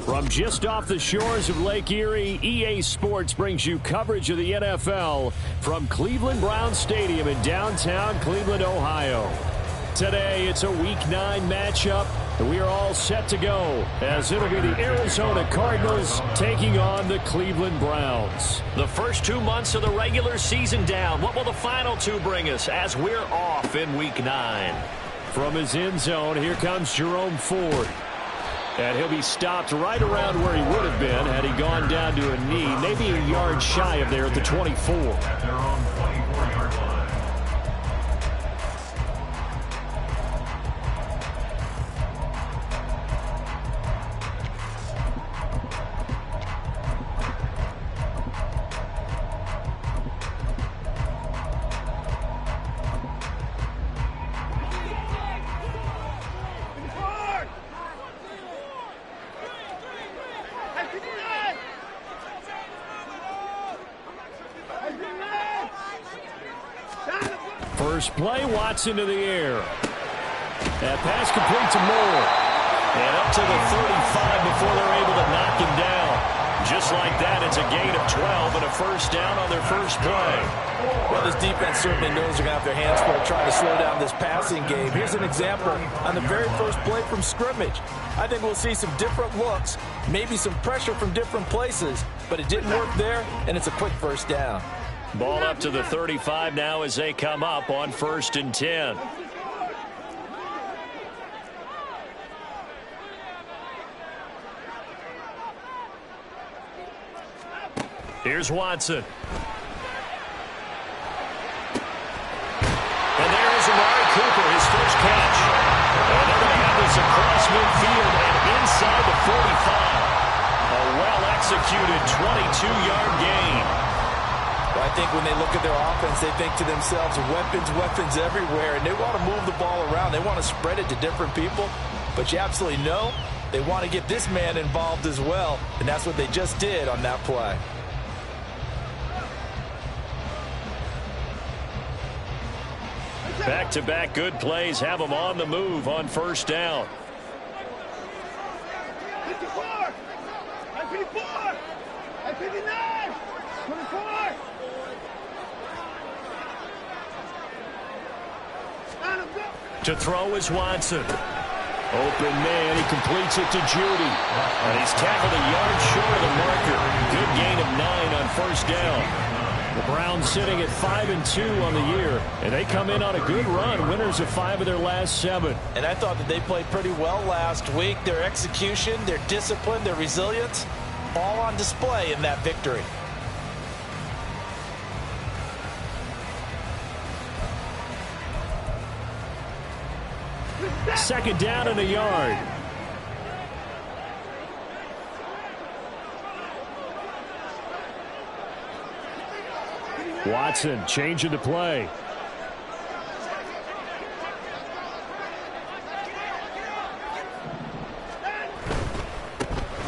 From just off the shores of Lake Erie, EA Sports brings you coverage of the NFL from Cleveland Browns Stadium in downtown Cleveland, Ohio. Today, it's a Week 9 matchup, and we are all set to go as it'll be the Arizona Cardinals taking on the Cleveland Browns. The first 2 months of the regular season down. What will the final two bring us as we're off in Week 9? From his end zone, here comes Jerome Ford. And he'll be stopped right around where he would have been had he gone down to a knee, maybe a yard shy of there at the 24. First play, Watson to the air. That pass complete to Moore. And up to the 35 before they're able to knock him down. Just like that, it's a gain of 12 and a first down on their first play. Well, this defense certainly knows they're going to have their hands full trying to slow down this passing game. Here's an example on the very first play from scrimmage. I think we'll see some different looks, maybe some pressure from different places, but it didn't work there, and it's a quick first down. Ball up to the 35 now as they come up on 1st and 10. Here's Watson. And there is Amari Cooper, his first catch. And they're going to have this across midfield and inside the 45. A well-executed 22-yard gain. I think when they look at their offense, they think to themselves, weapons everywhere, and they want to move the ball around. They want to spread it to different people, but you absolutely know they want to get this man involved as well, and that's what they just did on that play. Back-to-back good plays have them on the move on first down. 54, 54, 59, 24. To throw is Watson. Open man, he completes it to Judy. And he's tackled a yard short of the marker. Good gain of 9 on first down. The Browns sitting at 5-2 on the year. And they come in on a good run, winners of 5 of their last 7. And I thought that they played pretty well last week. Their execution, their discipline, their resilience, all on display in that victory. Second down and a yard. Watson changing the play.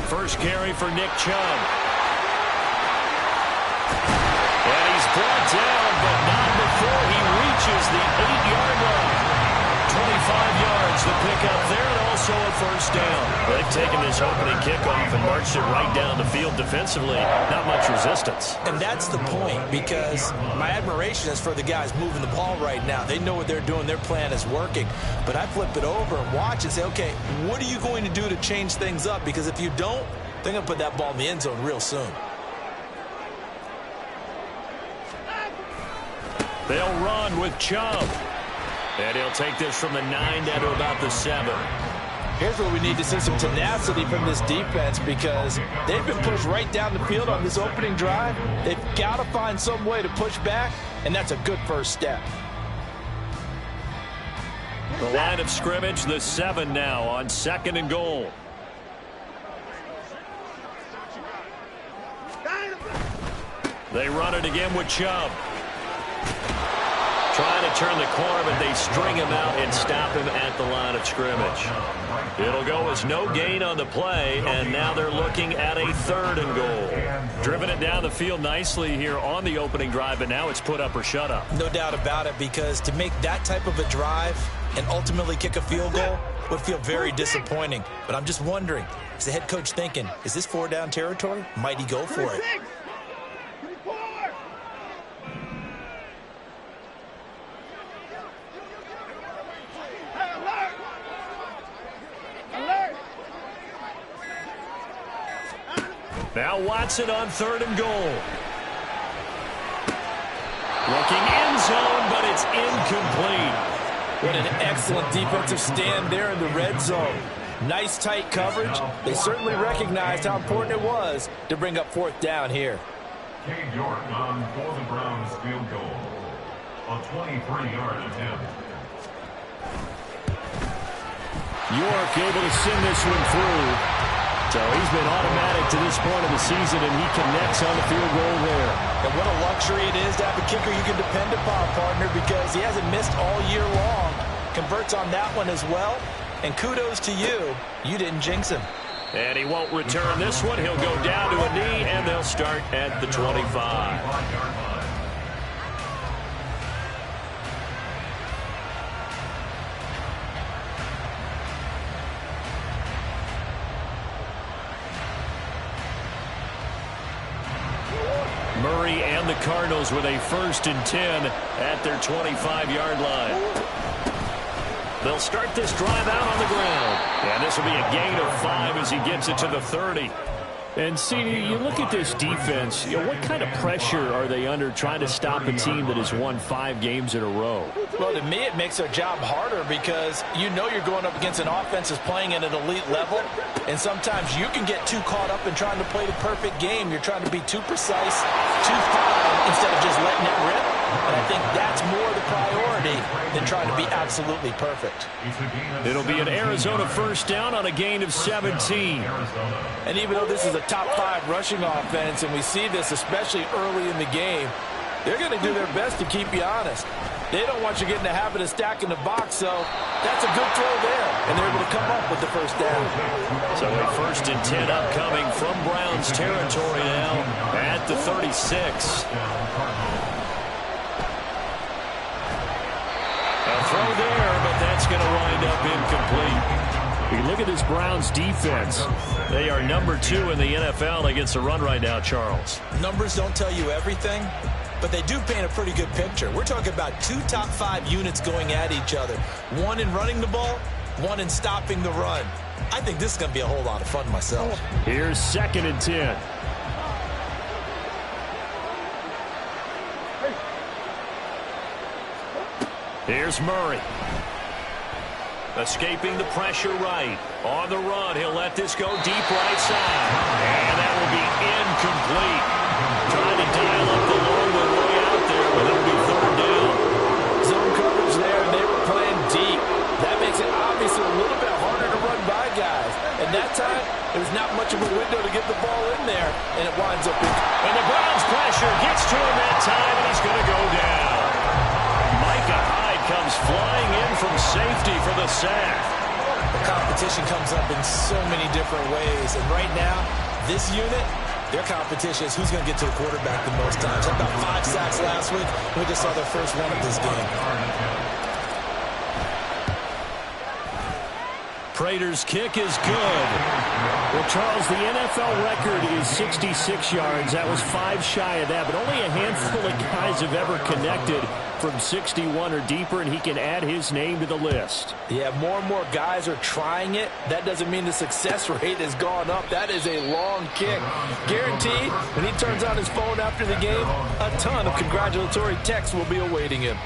First carry for Nick Chubb. And he's brought down, but not before he reaches the 8-yard line. 25 yards the pickup there, and also a first down. They've taken this opening kickoff and marched it right down the field defensively. Not much resistance. And that's the point, because my admiration is for the guys moving the ball right now. They know what they're doing. Their plan is working. But I flip it over and watch and say, okay, what are you going to do to change things up? Because if you don't, they're going to put that ball in the end zone real soon. They'll run with Chubb. And he'll take this from the 9 down to about the 7. Here's where we need to see some tenacity from this defense, because they've been pushed right down the field on this opening drive. They've got to find some way to push back, and that's a good first step. The line of scrimmage, the 7 now on 2nd and goal. They run it again with Chubb. Trying to turn the corner, but they string him out and stop him at the line of scrimmage. It'll go as no gain on the play, and now they're looking at a 3rd and goal. Driven it down the field nicely here on the opening drive, but now it's put up or shut up. No doubt about it, because to make that type of a drive, and ultimately kick a field goal would feel very disappointing. But I'm just wondering, is the head coach thinking, is this 4-down territory? Might he go for it? 24. Hey, alert! Alert! Now Watson on 3rd and goal. Looking end zone, but it's incomplete. What an excellent defensive stand there in the red zone. Nice tight coverage. They certainly recognized how important it was to bring up 4th down here. Cade York on for the Browns field goal. A 23-yard attempt. York able to send this one through. So he's been automatic to this point of the season, and he connects on the field goal there. And what a luxury it is to have a kicker you can depend upon, partner, because he hasn't missed all year long. Converts on that one as well. And kudos to you. You didn't jinx him. And he won't return this one. He'll go down to a knee, and they'll start at the 25. Murray and the Cardinals with a 1st and 10 at their 25-yard line. They'll start this drive out on the ground. And this will be a gain of 5 as he gets it to the 30. And, see, you look at this defense, what kind of pressure are they under trying to stop a team that has won 5 games in a row? Well, to me, it makes their job harder because you know you're going up against an offense that's playing at an elite level, and sometimes you can get too caught up in trying to play the perfect game. You're trying to be too precise, too fine, instead of just letting it rip. And I think that's more the priority than trying to be absolutely perfect. It'll be an Arizona 1st down on a gain of 17. And even though this is a top 5 rushing offense, and we see this especially early in the game, they're going to do their best to keep you honest. They don't want you getting the habit of stacking the box, so that's a good throw there. And they're able to come up with the 1st down. So a 1st and 10 upcoming from Browns territory now at the 36. A throw there, but that's going to wind up incomplete. You look at this Browns defense. They are number 2 in the NFL against the run right now, Charles. Numbers don't tell you everything, but they do paint a pretty good picture. We're talking about 2 top 5 units going at each other. 1 in running the ball, 1 in stopping the run. I think this is going to be a whole lot of fun myself. Here's 2nd and 10. Here's Murray. Escaping the pressure right. On the run, he'll let this go deep right side. And that will be incomplete. Trying to dial up the long one way out there, but it'll be 3rd down. Zone coverage there, and they were playing deep. That makes it obviously a little bit harder to run by guys. And that time, there was not much of a window to get the ball in there, and it winds up in. And the Browns pressure gets to him that time, and he's going to go down. Micah Hyde comes flying in from safety for the sack. The competition comes up in so many different ways. And right now, this unit, their competition is who's going to get to the quarterback the most times. Had about 5 sacks last week. We just saw their first one of this game. Prater's kick is good. Well, Charles, the NFL record is 66 yards. That was 5 shy of that, but only a handful of guys have ever connected from 61 or deeper, and he can add his name to the list. Yeah, more and more guys are trying it. That doesn't mean the success rate has gone up. That is a long kick. Guaranteed, when he turns on his phone after the game, a ton of congratulatory texts will be awaiting him.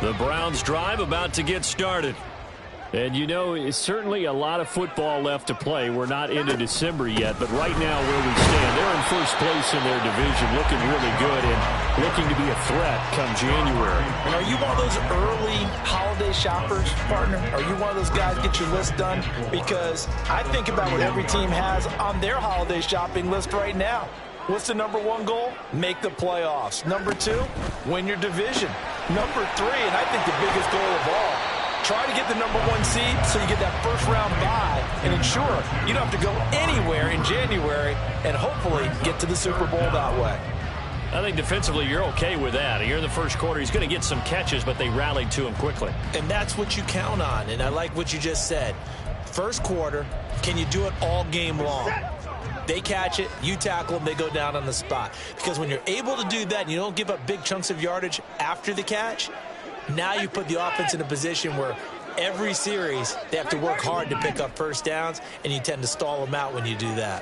The Browns drive about to get started. And, you know, it's certainly a lot of football left to play. We're not into December yet, but right now where we stand, they're in first place in their division, looking really good and looking to be a threat come January. And are you one of those early holiday shoppers, partner? Are you one of those guys get your list done? Because I think about what every team has on their holiday shopping list right now. What's the number 1 goal? Make the playoffs. Number 2, win your division. Number 3, and I think the biggest goal of all, Try to get the #1 seed so you get that first-round bye and ensure you don't have to go anywhere in January and hopefully get to the Super Bowl that way. I think defensively you're okay with that. Here in the first quarter, he's going to get some catches, but they rallied to him quickly. And that's what you count on, and I like what you just said. First quarter, can you do it all game long? They catch it, you tackle them, they go down on the spot. Because when you're able to do that and you don't give up big chunks of yardage after the catch, now you put the offense in a position where every series they have to work hard to pick up first downs, and you tend to stall them out when you do that.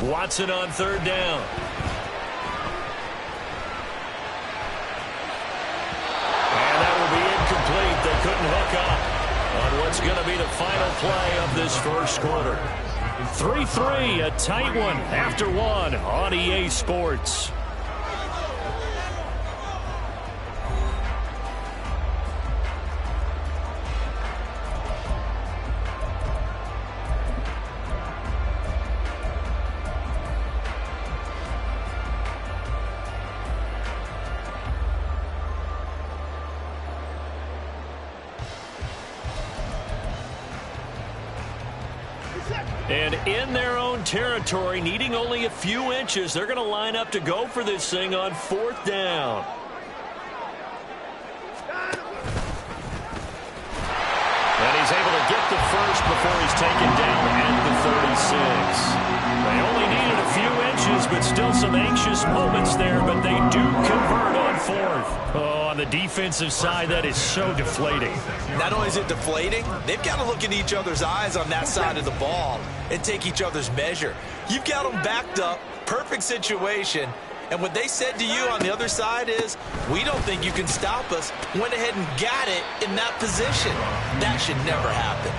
Watson on third down. Incomplete. They couldn't hook up on what's going to be the final play of this first quarter. 3-3, a tight one after one on EA Sports. And in their own territory, needing only a few inches, they're going to line up to go for this thing on fourth down. And he's able to get the first before he's taken down at the 36. They only needed a few inches, but still some anxious moments there, but they do convert on fourth. Oh, on the defensive side, that is so deflating. Not only is it deflating, they've got to look in each other's eyes on that side of the ball and take each other's measure. You've got them backed up, perfect situation, and what they said to you on the other side is, we don't think you can stop us. Went ahead and got it in that position. That should never happen.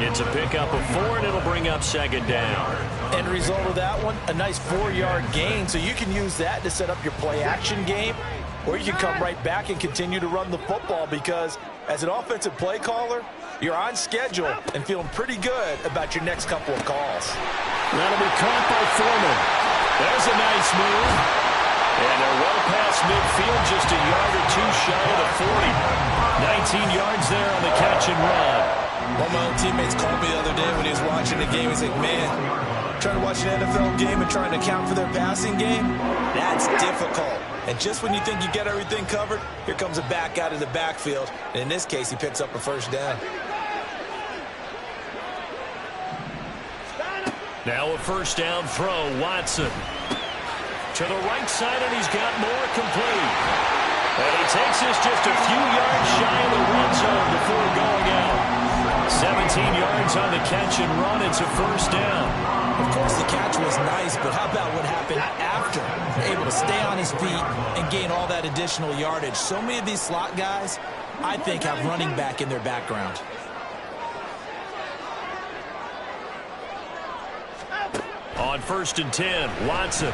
It's a pickup of 4, and it'll bring up second down. End result of that one, a nice 4-yard gain, so you can use that to set up your play-action game, or you can come right back and continue to run the football because as an offensive play caller, you're on schedule and feeling pretty good about your next couple of calls. That'll be caught by Foreman. There's a nice move. And they're well past midfield, just a yard or two shy of the 40. 19 yards there on the catch and run. One of my own teammates called me the other day when he was watching the game. He's like, man, trying to watch an NFL game and trying to account for their passing game, that's difficult. And just when you think you get everything covered, here comes a back out of the backfield. And in this case, he picks up a first down. Now a first down throw, Watson. To the right side, and he's got more complete. And he takes this just a few yards shy of the red zone before going out. 17 yards on the catch and run. It's a first down. Of course, the catch was nice, but how about what happened after? Able to stay on his feet and gain all that additional yardage. So many of these slot guys, I think, have running back in their background. On 1st and 10, Watson.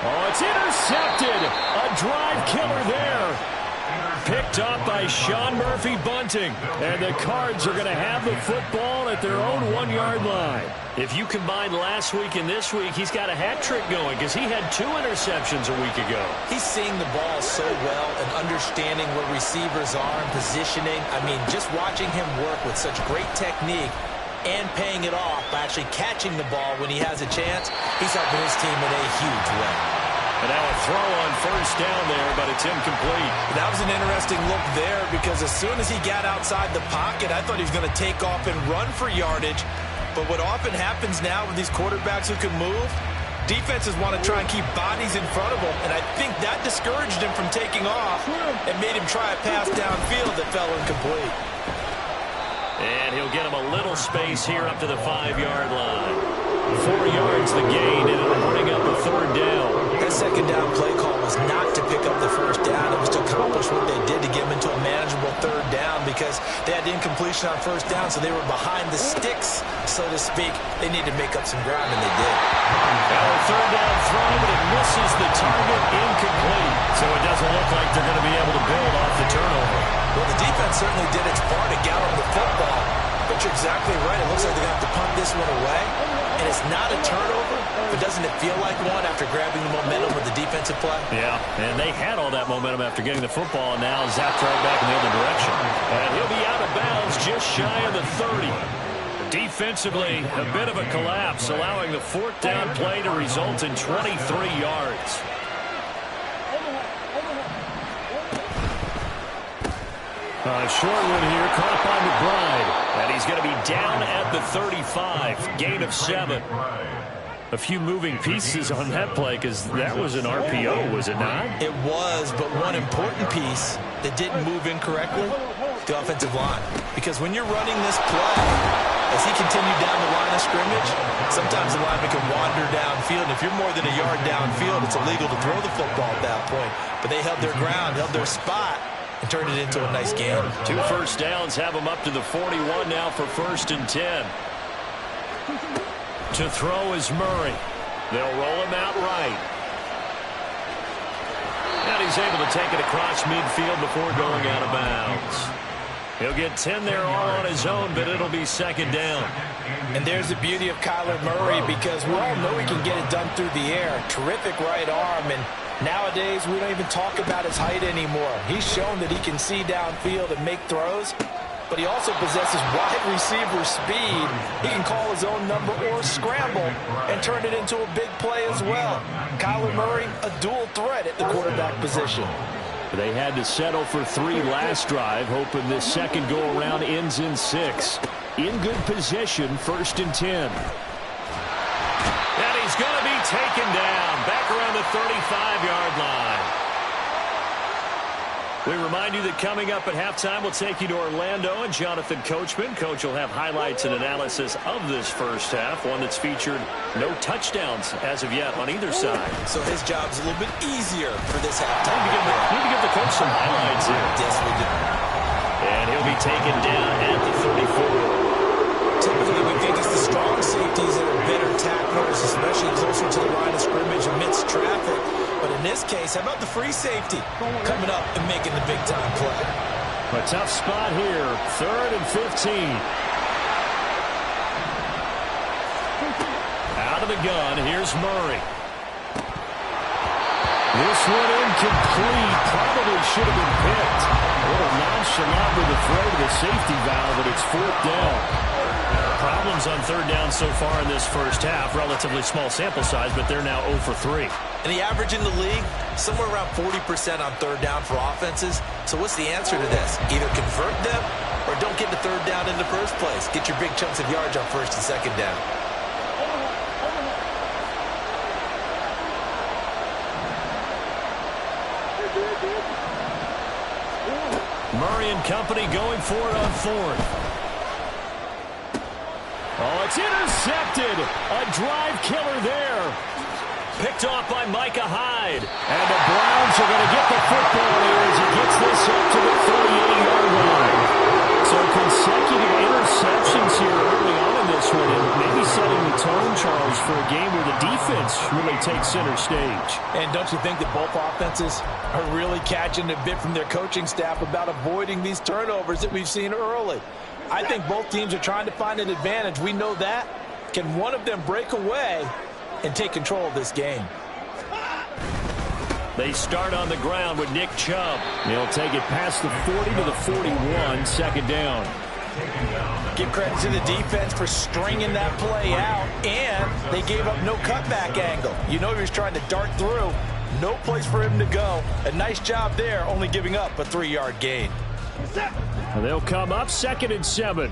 Oh, it's intercepted. A drive killer there. Picked up by Sean Murphy-Bunting. And the Cards are going to have the football at their own 1-yard line. If you combine last week and this week, he's got a hat trick going because he had 2 interceptions a week ago. He's seeing the ball so well and understanding where receivers are and positioning. I mean, just watching him work with such great technique and paying it off by actually catching the ball when he has a chance, he's helping his team in a huge way. And now a throw on first down there, but it's incomplete. That was an interesting look there because as soon as he got outside the pocket, I thought he was going to take off and run for yardage. But what often happens now with these quarterbacks who can move, defenses want to try and keep bodies in front of them, and I think that discouraged him from taking off and made him try a pass downfield that fell incomplete. And he'll get him a little space here up to the 5-yard line. 4 yards the gain, and it'll bring up a third down. That second down play call was not to pick up the first down. It was to accomplish what they did to get him into a manageable third down because they had incompletion on first down, so they were behind the sticks, so to speak. They needed to make up some ground, and they did. Now a third down throw, but it misses the target, incomplete. So it doesn't look like they're going to be able to build off the turnover. Well, the defense certainly did its part to gallop the football, but you're exactly right. It looks like they're going to have to punt this one away, and it's not a turnover. but doesn't it feel like one after grabbing the momentum with the defensive play? Yeah, and they had all that momentum after getting the football, and now zapped right back in the other direction. And he'll be out of bounds just shy of the 30. Defensively, a bit of a collapse, allowing the fourth down play to result in 23 yards. Short one here, caught by McBride. And he's going to be down at the 35. Gain of 7. A few moving pieces on that play because that was an RPO, was it not? It was, but one important piece that didn't move incorrectly, the offensive line. Because when you're running this play, as he continued down the line of scrimmage, sometimes the lineman can wander downfield. And if you're more than a yard downfield, it's illegal to throw the football at that point. But they held their ground, held their spot, and turned it into a nice game. 2 first downs have them up to the 41 now for 1st and 10. To throw is Murray. They'll roll him out right. And he's able to take it across midfield before going out of bounds. He'll get 10 there all on his own, but it'll be 2nd down. And there's the beauty of Kyler Murray, because we all know he can get it done through the air. Terrific right arm, and nowadays we don't even talk about his height anymore. He's shown that he can see downfield and make throws, but he also possesses wide receiver speed. He can call his own number or scramble and turn it into a big play as well. Kyler Murray, a dual threat at the quarterback position. They had to settle for 3 last drive, hoping this second go-around ends in 6. In good position, 1st and 10. And he's going to be taken down, back around the 35-yard line. We remind you that coming up at halftime, we'll take you to Orlando and Jonathan Coachman. Coach will have highlights and analysis of this first half, one that's featured no touchdowns as of yet on either side. So his job's a little bit easier for this halftime. Need to give the coach some highlights here. Yes, we do. And he'll be taken down at the 34. Typically, we think it's the strong safeties that are better tacklers, especially closer to the line of scrimmage amidst traffic. But in this case, how about the free safety coming up and making the big-time play? A tough spot here, 3rd and 15. Out of the gun, here's Murray. This one incomplete, probably should have been picked. A little nonchalant with the throw to the safety valve, but it's 4th down. Problems on 3rd down so far in this first half. Relatively small sample size, but they're now 0 for 3. And the average in the league, somewhere around 40% on 3rd down for offenses. So what's the answer to this? Either convert them or don't get the 3rd down in the first place. Get your big chunks of yards on 1st and 2nd down. Murray and company going for it on 4th. Oh, it's intercepted. A drive killer there. Picked off by Micah Hyde. And the Browns are going to get the football here as he gets this up to the 38-yard line. So consecutive interceptions here early on in this one, and maybe setting the tone, Charles, for a game where the defense really takes center stage. And don't you think that both offenses are really catching a bit from their coaching staff about avoiding these turnovers that we've seen early? I think both teams are trying to find an advantage. We know that. Can one of them break away and take control of this game? They start on the ground with Nick Chubb. He'll take it past the 40 to the 41, 2nd down. Give credit to the defense for stringing that play out, and they gave up no cutback angle. You know he was trying to dart through. No place for him to go. A nice job there, only giving up a 3-yard gain. And they'll come up 2nd and 7.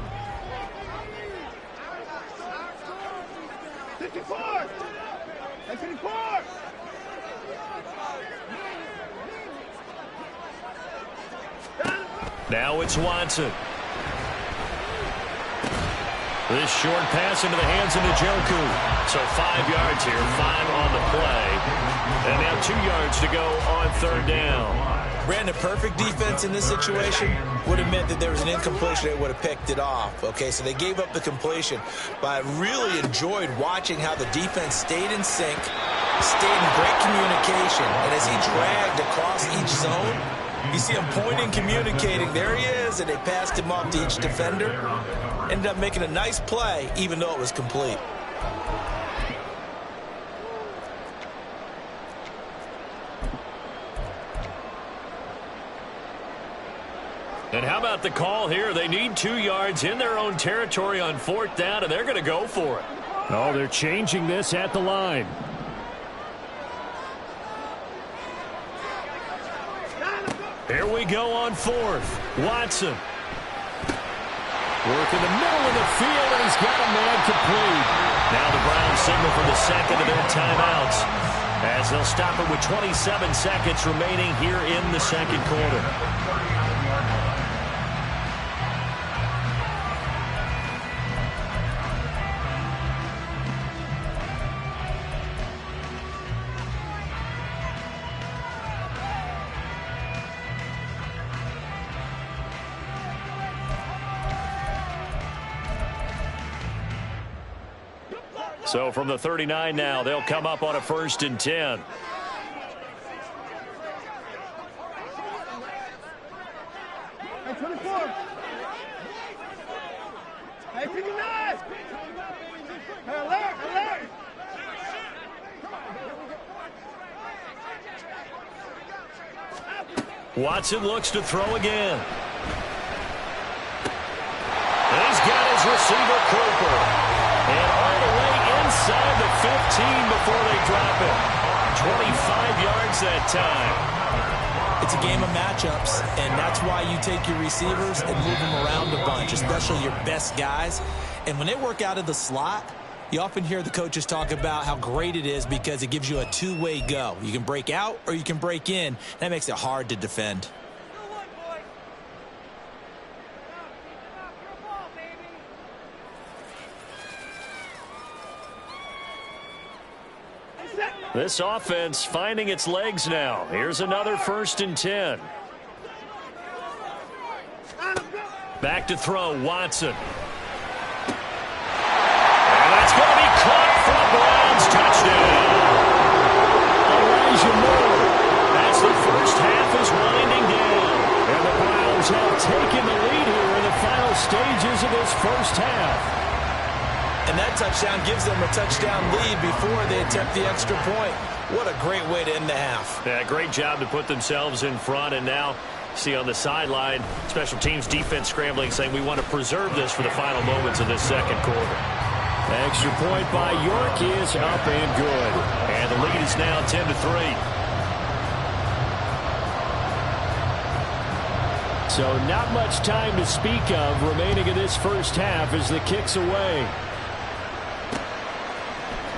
54! 54! Now it's Watson. This short pass into the hands of Njoku. So 5 yards here, 5 on the play. And now 2 yards to go on 3rd down. Brandon, perfect defense in this situation would have meant that there was an incompletion that would have picked it off. Okay, so they gave up the completion. But I really enjoyed watching how the defense stayed in sync, stayed in great communication. And as he dragged across each zone, you see him pointing, communicating. There he is, and they passed him off to each defender. Ended up making a nice play, even though it was complete. And how about the call here? They need 2 yards in their own territory on 4th down, and they're going to go for it. Oh, they're changing this at the line. Here we go on 4th. Watson. Work in the middle of the field, and he's got a man complete. Now the Browns signal for the second of their timeouts, as they'll stop it with 27 seconds remaining here in the second quarter. So from the 39 now, they'll come up on a 1st and 10. Hey, 24. Hey, 59. Hey, alert, alert. Watson looks to throw again. And he's got his receiver, Cooper. And all the way inside the 15 before they drop it. 25 yards that time. It's a game of matchups, and that's why you take your receivers and move them around a bunch, especially your best guys. And when they work out of the slot, you often hear the coaches talk about how great it is because it gives you a two-way go. You can break out or you can break in. That makes it hard to defend. This offense finding its legs now. Here's another 1st and 10. Back to throw, Watson. And that's going to be caught for the Browns. Touchdown. Elijah Moore, as the first half is winding down. And the Browns have taken the lead here in the final stages of this first half. And that touchdown gives them a touchdown lead before they attempt the extra point. What a great way to end the half. Yeah, great job to put themselves in front. And now, see on the sideline, special teams defense scrambling, saying we want to preserve this for the final moments of this second quarter. Extra point by York is up and good. And the lead is now 10-3. So not much time to speak of remaining in this first half as the kick's away.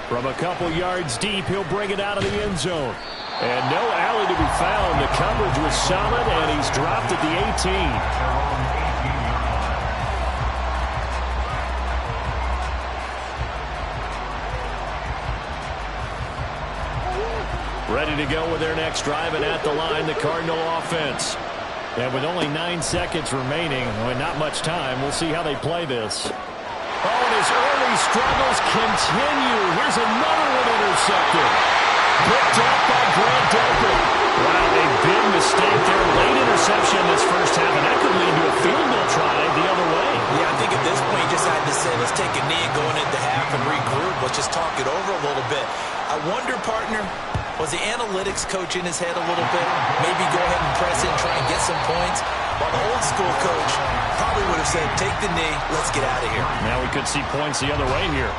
From a couple yards deep, he'll bring it out of the end zone. And no alley to be found. The coverage was solid, and he's dropped at the 18. Ready to go with their next drive, and at the line, the Cardinal offense. And with only 9 seconds remaining, not much time, we'll see how they play this. Oh, and his early struggles continue. Here's another one intercepted. Picked up by Grant Delpit. Wow, a big mistake there. Late interception in this first half, and that could lead to a field goal try the other way. Yeah, I think at this point you just had to say, let's take a knee going into half and regroup. Let's just talk it over a little bit. I wonder, partner, was the analytics coach in his head a little bit? Maybe go ahead and press it and try and get some points? While the old school coach probably would have said, take the knee, let's get out of here. Now we could see points the other way here.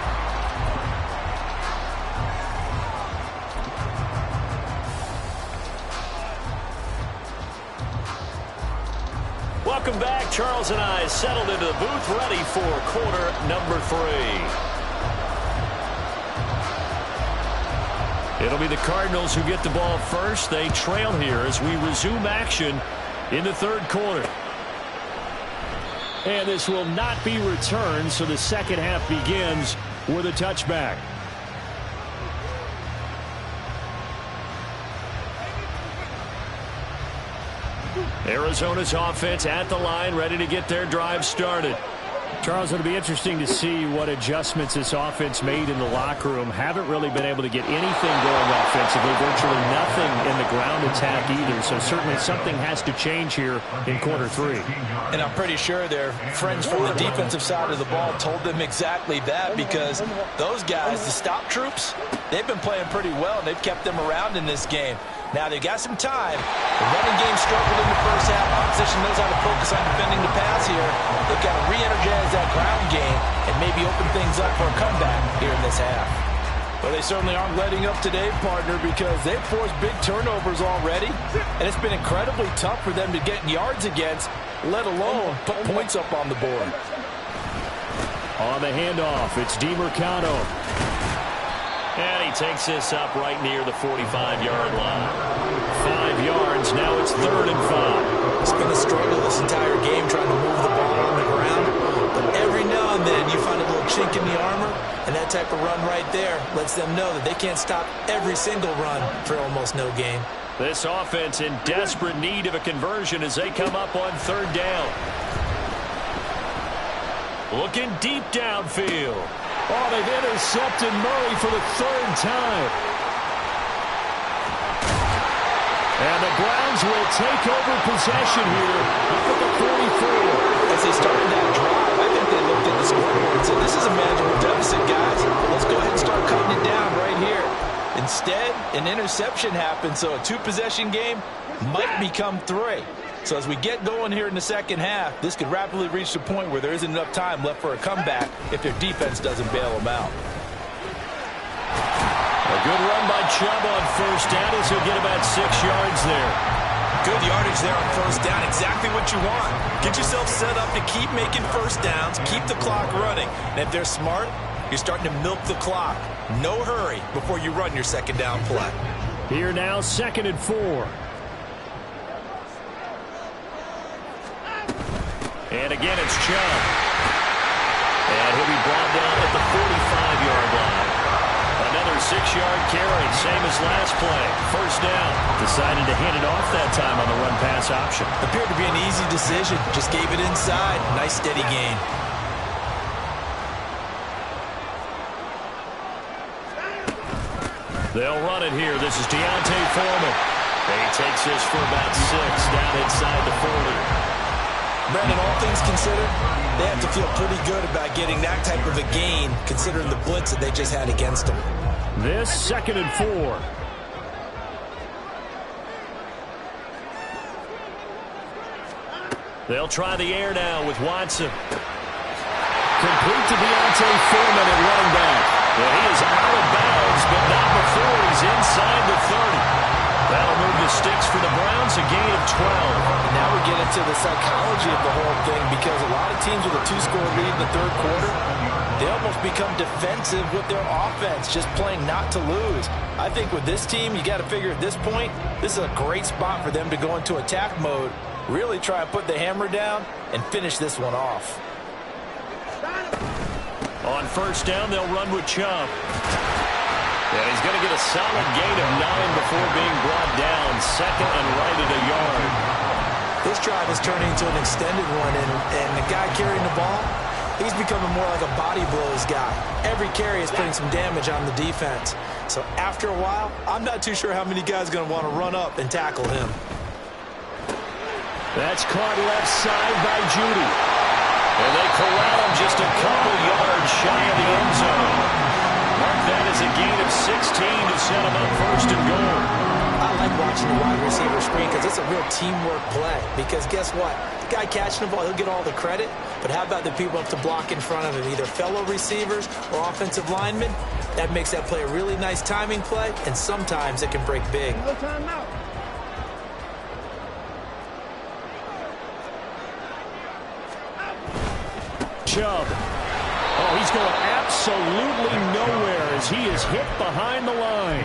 Welcome back. Charles and I settled into the booth, ready for quarter number 3. It'll be the Cardinals who get the ball first. They trail here as we resume action in the third quarter. And this will not be returned, so the second half begins with a touchback. Arizona's offense at the line, ready to get their drive started. Charles, it'll be interesting to see what adjustments this offense made in the locker room. Haven't really been able to get anything going offensively, virtually nothing in the ground attack either. So certainly something has to change here in quarter three. And I'm pretty sure their friends from the defensive side of the ball told them exactly that, because those guys, the stop troops, they've been playing pretty well. They've kept them around in this game. Now they've got some time. The running game struggled in the first half. Opposition knows how to focus on defending the pass here. They've got to re-energize that ground game and maybe open things up for a comeback here in this half. Well, they certainly aren't letting up today, partner, because they've forced big turnovers already, and it's been incredibly tough for them to get yards against, let alone put points up on the board. On the handoff, it's DeMarcano. And he takes this up right near the 45-yard line. 5 yards, now it's 3rd and 5. It's been a struggle this entire game trying to move the ball on the ground. But every now and then you find a little chink in the armor, and that type of run right there lets them know that they can't stop every single run for almost no gain. This offense in desperate need of a conversion as they come up on 3rd down. Looking deep downfield. Oh, they've intercepted Murray for the 3rd time. And the Browns will take over possession here up at the 44. As they started that drive, I think they looked at the scoreboard and said, this is a manageable deficit, guys. Let's go ahead and start cutting it down right here. Instead, an interception happened, so a 2-possession game might become 3. So as we get going here in the second half, this could rapidly reach the point where there isn't enough time left for a comeback if their defense doesn't bail them out. A good run by Chubb on 1st down as he'll get about 6 yards there. Good yardage there on 1st down, exactly what you want. Get yourself set up to keep making 1st downs, keep the clock running. And if they're smart, you're starting to milk the clock. No hurry before you run your 2nd down play. Here now, 2nd and 4. And again, it's Chubb. And he'll be brought down at the 45-yard line. Another 6-yard carry, same as last play. 1st down. Decided to hand it off that time on the run-pass option. Appeared to be an easy decision. Just gave it inside. Nice, steady gain. They'll run it here. This is Deontay Foreman. And he takes this for about 6 down inside the 40. Brandon, all things considered, they have to feel pretty good about getting that type of a gain, considering the blitz that they just had against them. This 2nd and 4. They'll try the air now with Watson. Complete to Deontay Foreman at running back. And he is out of bounds, but not before he's inside the 30. That'll move the sticks for the Browns, a gain of 12. Now we get into the psychology of the whole thing, because a lot of teams with a 2-score lead in the 3rd quarter, they almost become defensive with their offense, just playing not to lose. I think with this team, you got to figure at this point, this is a great spot for them to go into attack mode, really try and put the hammer down and finish this one off. On 1st down, they'll run with Chubb. And he's going to get a solid gain of 9 before being brought down. 2nd and right at a yard. This drive is turning into an extended one, and the guy carrying the ball, he's becoming more like a body blows guy. Every carry is putting some damage on the defense. So after a while, I'm not too sure how many guys are going to want to run up and tackle him. That's caught left side by Judy. And they corral him just a couple yards shy of the end zone. Mark that as a gain of 16 to set him up 1st and goal. I like watching the wide receiver screen because it's a real teamwork play. Because guess what? The guy catching the ball, he'll get all the credit. But how about the people up to block in front of him, either fellow receivers or offensive linemen? That makes that play a really nice timing play, and sometimes it can break big. No timeout. Chubb. Oh, he's going absolutely nowhere as he is hit behind the line.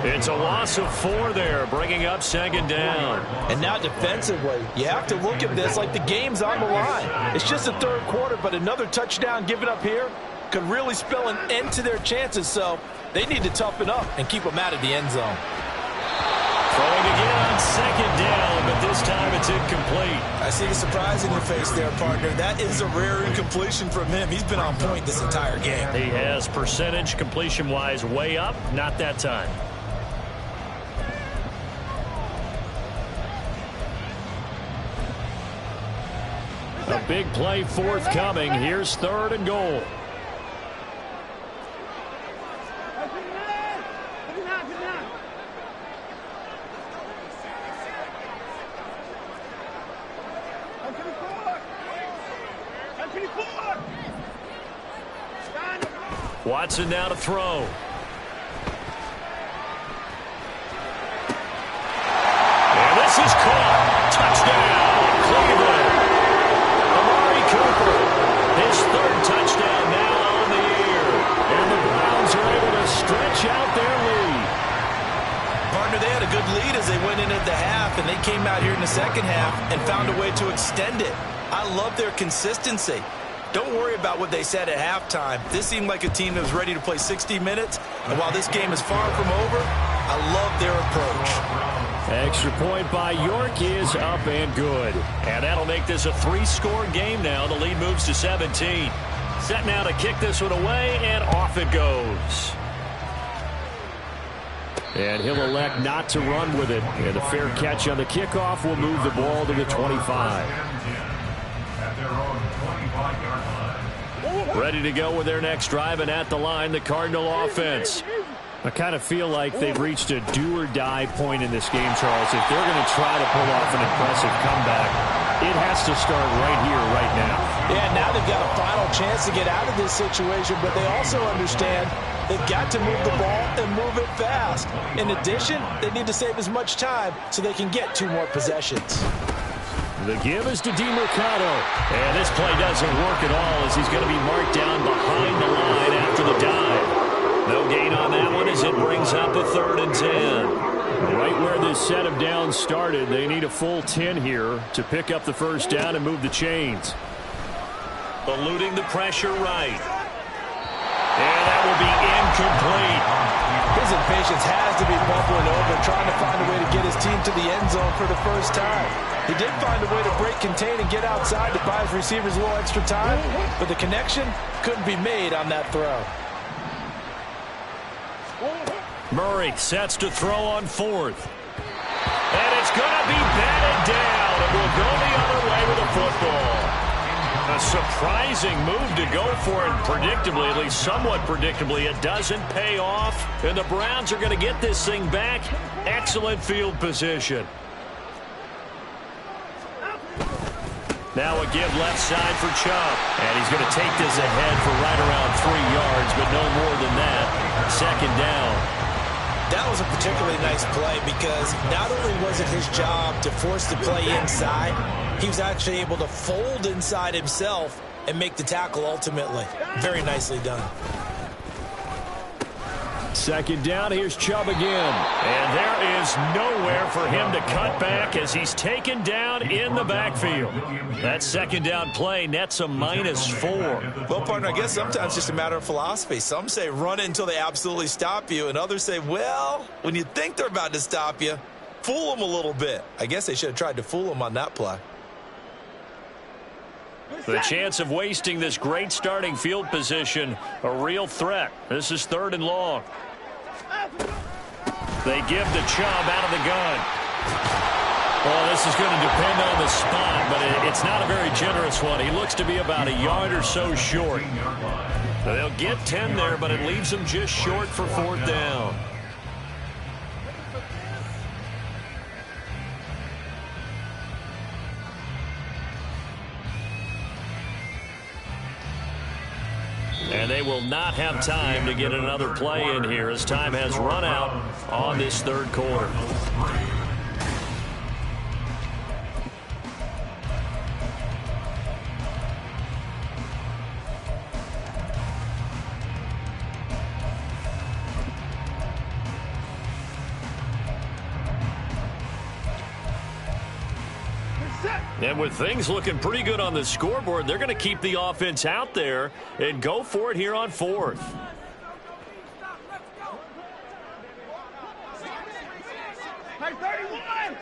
It's a loss of 4 there, bringing up 2nd down. And now defensively, you have to look at this like the game's on the line. It's just the 3rd quarter, but another touchdown given up here could really spell an end to their chances. So they need to toughen up and keep them out of the end zone. Throwing again on second down, but this time it's incomplete. I see the surprise in your face there, partner. That is a rare incompletion from him. He's been on point this entire game. He has percentage completion-wise way up, not that time. A big play forthcoming. Here's 3rd and goal. Watson now to throw. And this is caught. Touchdown, Cleveland. Amari Cooper, his 3rd touchdown now on the year. And the Browns are able to stretch out their lead. Partner, they had a good lead as they went in at the half, and they came out here in the second half and found a way to extend it. I love their consistency. Don't worry about what they said at halftime. This seemed like a team that was ready to play 60 minutes. And while this game is far from over, I love their approach. Extra point by York is up and good. And that'll make this a 3-score game now. The lead moves to 17. Set now to kick this one away, and off it goes. And he'll elect not to run with it. And a fair catch on the kickoff will move the ball to the 25. Ready to go with their next drive, and at the line, the Cardinal offense. I kind of feel like they've reached a do-or-die point in this game, Charles. If they're going to try to pull off an impressive comeback, it has to start right here, right now. Yeah, now they've got a final chance to get out of this situation, but they also understand they've got to move the ball and move it fast. In addition, they need to save as much time so they can get 2 more possessions. The give is to DeMercado. And this play doesn't work at all as he's going to be marked down behind the line after the dive. No gain on that one as it brings up a 3rd and 10. Right where this set of downs started, they need a full 10 here to pick up the first down and move the chains. Eluding the pressure right. And that will be incomplete. His impatience has to be bubbling over, trying to find a way to get his team to the end zone for the first time. He did find a way to break contain and get outside to buy his receivers a little extra time, but the connection couldn't be made on that throw. Murray sets to throw on 4th. And it's going to be batted down. It will go the other way with the football. A surprising move to go for it, predictably, at least somewhat predictably. It doesn't pay off, and the Browns are going to get this thing back. Excellent field position. Now a give left side for Chubb. And he's going to take this ahead for right around 3 yards, but no more than that. 2nd down. That was a particularly nice play because not only was it his job to force the play inside, he was actually able to fold inside himself and make the tackle ultimately. Very nicely done. 2nd down, here's Chubb again. And there is nowhere for him to cut back as he's taken down in the backfield. That 2nd down play nets a -4. Well, partner, I guess sometimes it's just a matter of philosophy. Some say run it until they absolutely stop you, and others say, well, when you think they're about to stop you, fool them a little bit. I guess they should have tried to fool them on that play. The chance of wasting this great starting field position, a real threat. This is 3rd and long. They give the Chubb out of the gun. Well, this is going to depend on the spot, but it's not a very generous one. He looks to be about a yard or so short. So they'll get 10 there, but it leaves them just short for 4th down. And they will not have time to get another play in here as time has run out on this 3rd quarter. And with things looking pretty good on the scoreboard, they're going to keep the offense out there and go for it here on 4th. Hey, 31!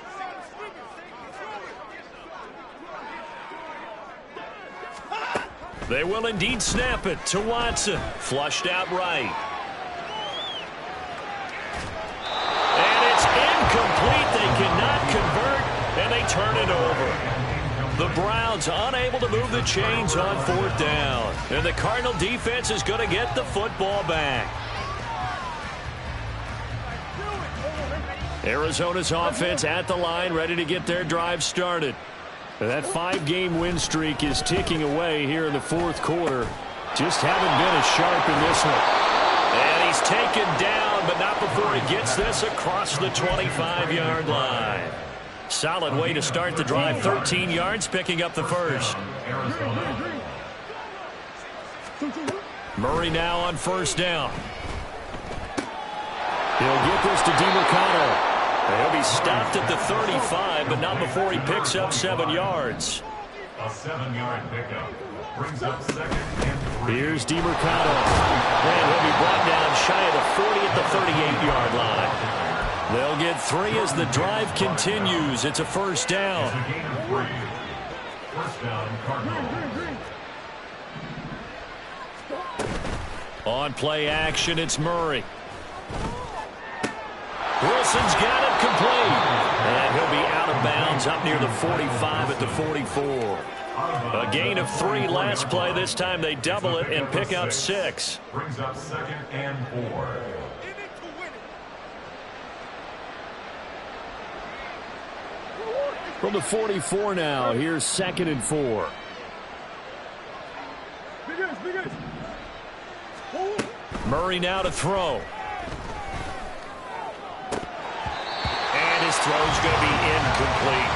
They will indeed snap it to Watson. Flushed out right. And it's incomplete. They cannot convert, and they turn it over. The Browns unable to move the chains on 4th down. And the Cardinal defense is going to get the football back. Arizona's offense at the line, ready to get their drive started. That 5-game win streak is ticking away here in the 4th quarter. Just haven't been as sharp in this one. And he's taken down, but not before he gets this across the 25-yard line. Solid way to start the drive. 13 yards, picking up the first. Murray now on 1st down. He'll get this to DeMarcano. He'll be stopped at the 35, but not before he picks up 7 yards. A 7-yard pickup brings up 2nd and 3. Here's DeMarcano. And he'll be brought down shy of the 40 at the 38-yard line. They'll get 3 as the drive continues. It's a 1st down. It's a gain of 3. 1st down, Cardinals. On play action, it's Murray. Wilson's got it complete. And he'll be out of bounds up near the 45 at the 44. A gain of 3 last play. This time they double it and pick up 6. Brings up 2nd and 4. From the 44 now, here's 2nd and 4. Murray now to throw. And his throw's going to be incomplete.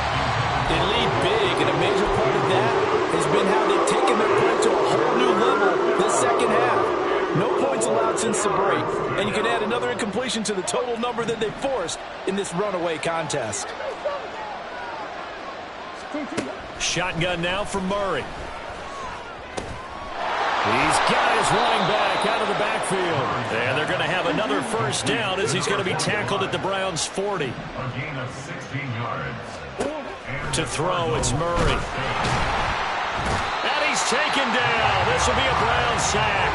They lead big, and a major part of that has been how they've taken their play to a whole new level this 2nd half. No points allowed since the break, and you can add another incompletion to the total number that they forced in this runaway contest. Shotgun now for Murray. He's got his running back out of the backfield. And they're going to have another 1st down as he's going to be tackled at the Browns' 40. A gain of 16 yards. To throw, it's Murray. And he's taken down. This will be a Brown sack.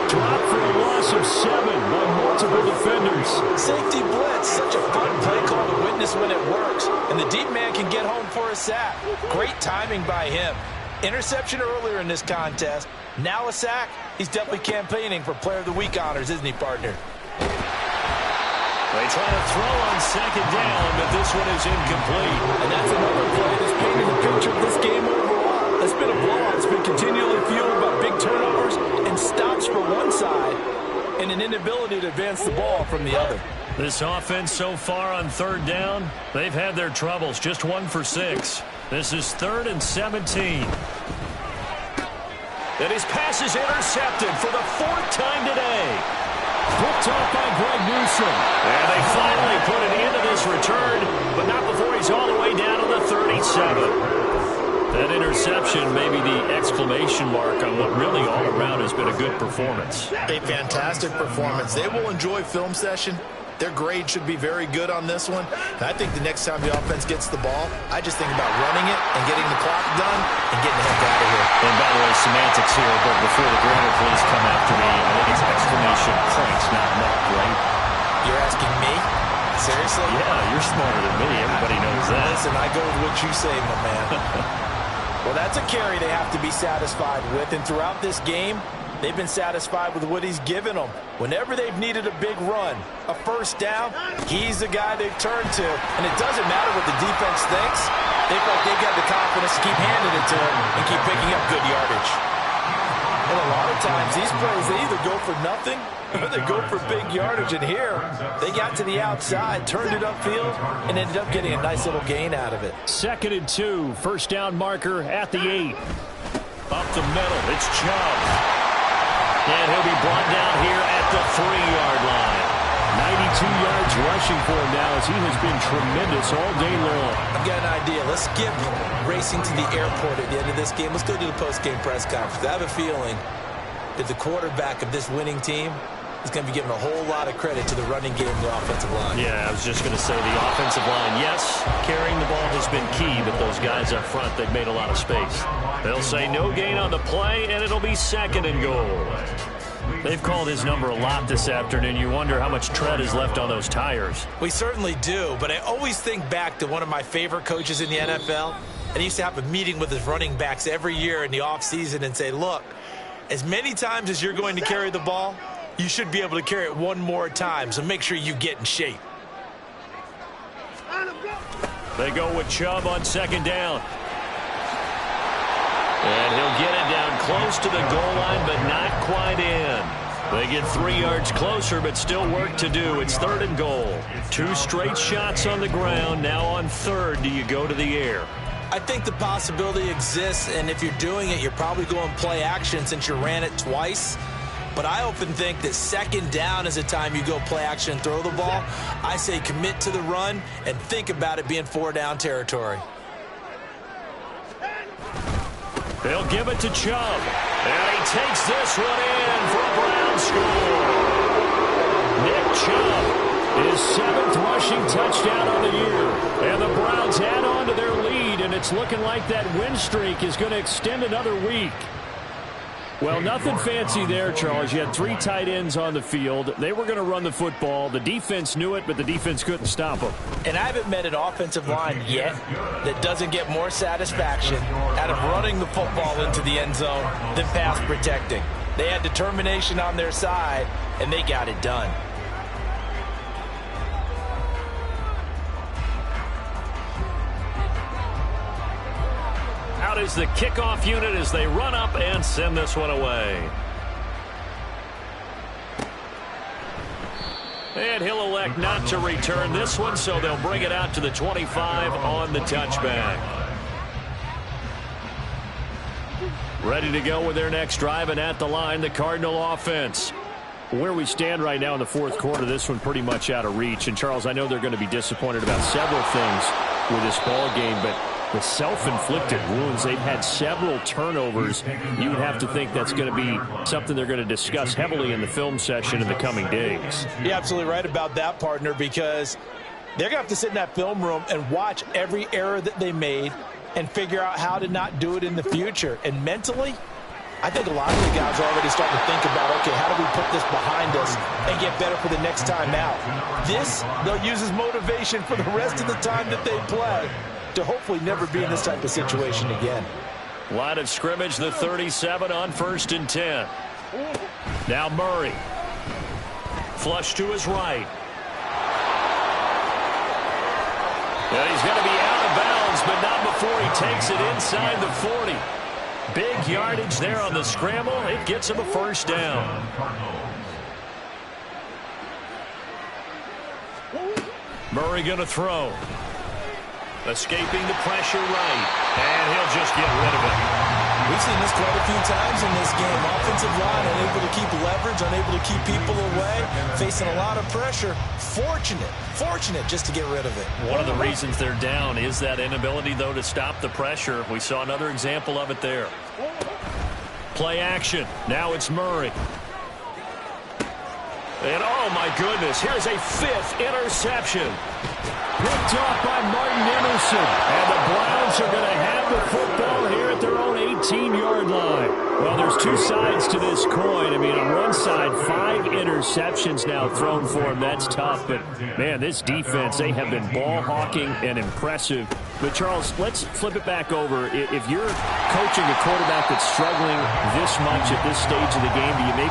Dropped for a loss of 7 by multiple defenders. Safety blitz, such a fun play call to witness when it works. And the deep man can get home for a sack. Great timing by him. Interception earlier in this contest. Now a sack. He's definitely campaigning for Player of the Week honors, isn't he, partner? They try to throw on 2nd down, but this one is incomplete. And that's another play that's painting the picture of this game overall. It's been a blowout. It's been continually fueled by big turnovers and stops for one side and an inability to advance the ball from the other. This offense so far on 3rd down, they've had their troubles. Just 1 for 6. This is 3rd and 17. And his pass is intercepted for the 4th time today. Picked off by Greg Newsome. And they finally put an end to this return, but not before he's all the way down to the 37. That interception may be the exclamation mark on what really all around has been a good performance. A fantastic performance. They will enjoy film session. Their grade should be very good on this one. And I think the next time the offense gets the ball, I just think about running it and getting the clock done and getting the heck out of here. And by the way, semantics here, but before the grammar police come after me, I think it's exclamation points, not mark, right? You're asking me? Seriously? Yeah, you're smarter than me. Everybody knows that. Listen, I go with what you say, my man. Well, that's a carry they have to be satisfied with. And throughout this game, they've been satisfied with what he's given them. Whenever they've needed a big run, a 1st down, he's the guy they've turned to. And it doesn't matter what the defense thinks. They feel like they've got the confidence to keep handing it to him and keep picking up good yardage. And a lot of times, these plays, they either go for nothing or they go for big yardage. And here, they got to the outside, turned it upfield, and ended up getting a nice little gain out of it. 2nd and 2, 1st down marker at the 8. Up the middle, it's Chubb. And he'll be brought down here at the 3-yard line. 92 yards rushing for him now as he has been tremendous all day long. I've got an idea. Let's skip racing to the airport at the end of this game. Let's go to the post-game press conference. I have a feeling that the quarterback of this winning team is going to be given a whole lot of credit to the running game and the offensive line. Yeah, I was just going to say the offensive line, yes, carrying the ball has been key, but those guys up front, they've made a lot of space. They'll say no gain on the play, and it'll be 2nd and goal. They've called his number a lot this afternoon. You wonder how much tread is left on those tires. We certainly do, but I always think back to one of my favorite coaches in the NFL, and he used to have a meeting with his running backs every year in the offseason and say, look, as many times as you're going to carry the ball, you should be able to carry it one more time, so make sure you get in shape. They go with Chubb on 2nd down. And he'll get it down close to the goal line, but not quite in. They get 3 yards closer, but still work to do. It's 3rd and goal. 2 straight shots on the ground. Now on 3rd, do you go to the air? I think the possibility exists, and if you're doing it, you're probably going play action since you ran it twice. But I often think that 2nd down is the time you go play action and throw the ball. I say commit to the run and think about it being 4-down territory. They'll give it to Chubb. And he takes this one in for a Brown score. Nick Chubb, his 7th rushing touchdown on the year. And the Browns add on to their lead, and it's looking like that win streak is going to extend another week. Well, nothing fancy there, Charles. You had 3 tight ends on the field. They were going to run the football. The defense knew it, but the defense couldn't stop them. And I haven't met an offensive line yet that doesn't get more satisfaction out of running the football into the end zone than pass protecting. They had determination on their side, and they got it done. Out is the kickoff unit as they run up and send this one away. And he'll elect not to return this one, so they'll bring it out to the 25 on the touchback. Ready to go with their next drive, and at the line, the Cardinal offense. Where we stand right now in the 4th quarter, this one pretty much out of reach. And, Charles, I know they're going to be disappointed about several things with this ball game, but the self-inflicted wounds, they've had several turnovers. You would have to think that's going to be something they're going to discuss heavily in the film session in the coming days. You're absolutely right about that, partner, because they're going to have to sit in that film room and watch every error that they made and figure out how to not do it in the future. And mentally, I think a lot of the guys are already starting to think about, okay, how do we put this behind us and get better for the next time out? This, they'll use as motivation for the rest of the time that they play to hopefully never be in this type of situation again. Line of scrimmage, the 37 on 1st and 10. Now Murray. Flush to his right. And he's going to be out of bounds, but not before he takes it inside the 40. Big yardage there on the scramble. It gets him a 1st down. Murray going to throw. Escaping the pressure right. And he'll just get rid of it. We've seen this quite a few times in this game. Offensive line unable to keep leverage, unable to keep people away, facing a lot of pressure. Fortunate just to get rid of it. One of the reasons they're down is that inability, though, to stop the pressure. We saw another example of it there. Play action. Now it's Murray. And, oh, my goodness, here's a 5th interception. Picked off by Martin Emerson. And the Browns are going to have the football here at their own 18-yard line. Well, there's 2 sides to this coin. I mean, on one side, 5 interceptions now thrown for him. That's tough. But, man, this defense, they have been ball hawking and impressive. But, Charles, let's flip it back over. If you're coaching a quarterback that's struggling this much at this stage of the game, do you maybe